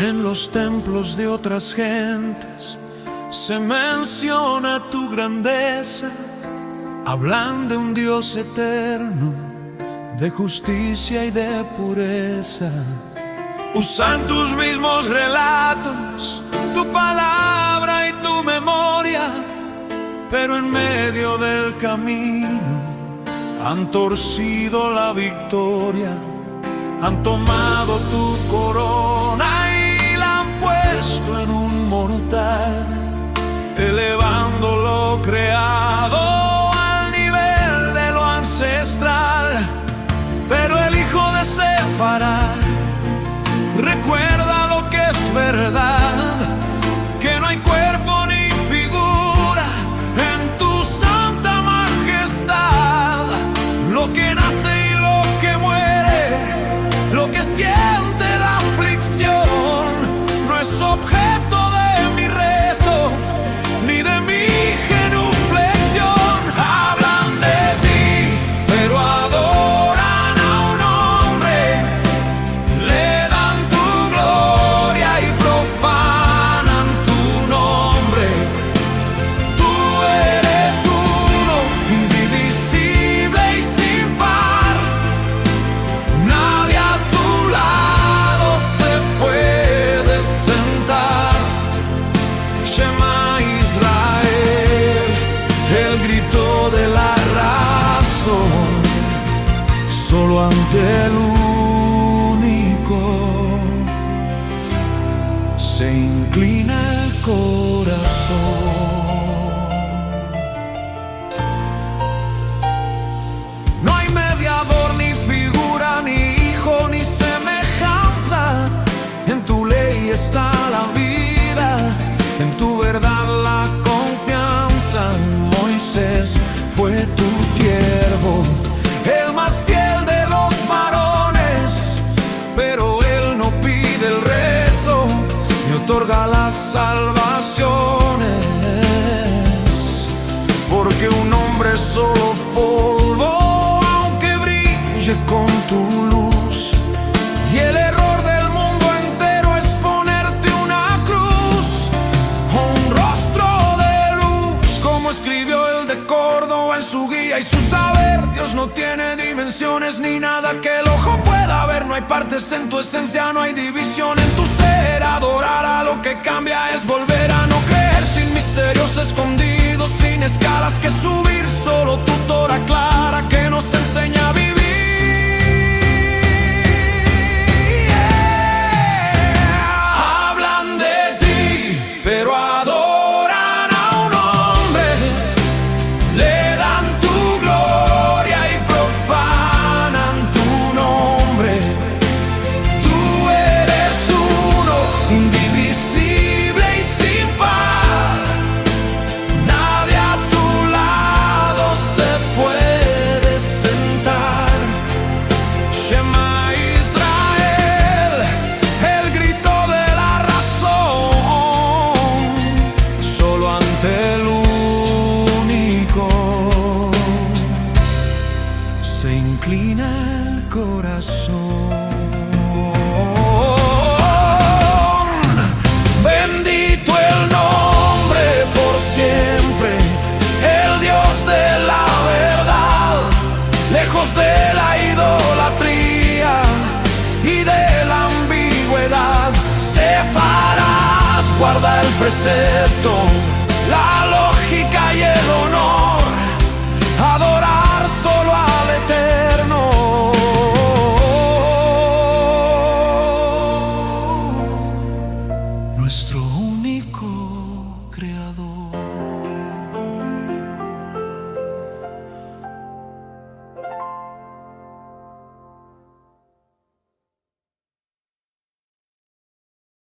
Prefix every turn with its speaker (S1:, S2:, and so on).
S1: En los templos de otras gentes se menciona tu grandeza. Hablan de un Dios eterno, de justicia y de pureza. Usan tus mismos relatos, tu palabra y tu memoria, pero en medio del camino han torcido la victoria. Han tomado tu corona y la han puesto en un mortal, elevando lo creado al nivel de lo ancestral. Pero el hijo de Sefarad recuerda lo que es verdad, que no hay cuerpo ni figura en tu santa majestad. Lo que nace y lo que muere, lo que siente la aflicción, no es objeto de mi rezo ni de mi genuflexión. Hablan de ti, pero adoran a un hombre, le dan tu gloria y profanan tu nombre. Tú eres uno, indivisible y sin par. Nadie a tu lado se puede sentar. Shema Israel, el grito de la razón, solo ante el único se inclina el corazón. No hay mediador, ni figura, ni hijo, ni semejanza. En tu ley está la vida, en tu verdad la confianza. Moisés fue tu siervo, el más fiel de los varones, pero él no pide el rezo ni otorga las salvaciones, porque un hombre es solo polvo, aunque brille con tu luz. Y el error del mundo entero es ponerte una cruz o un rostro de luz, como escribió el de Córdoba en su guía y su saber. Dios no tiene dimensiones ni nada que el ojo pueda ver. No hay partes en tu esencia, no hay división en tu ser. Adorar a lo que cambia es volver a no creer, sin misterios escondidos, sin escalas que subir. Solo tu Torah clara que nos enseña a vivir. Hablan de ti, pero adoran a un hombre, le dan tu gloria y profanan tu nombre. Tú eres uno, indivisible y sin par. Nadie a tu lado se puede sentar. Shema Israel, el grito de la razón, solo ante el único se inclina el corazón. Bendito el nombre por siempre, el Dios de la verdad, lejos de la idolatría y de la ambigüedad. Sefarad guarda el precepto, la lógica y el honor, adorar solo al Eterno. Nuestro único creador.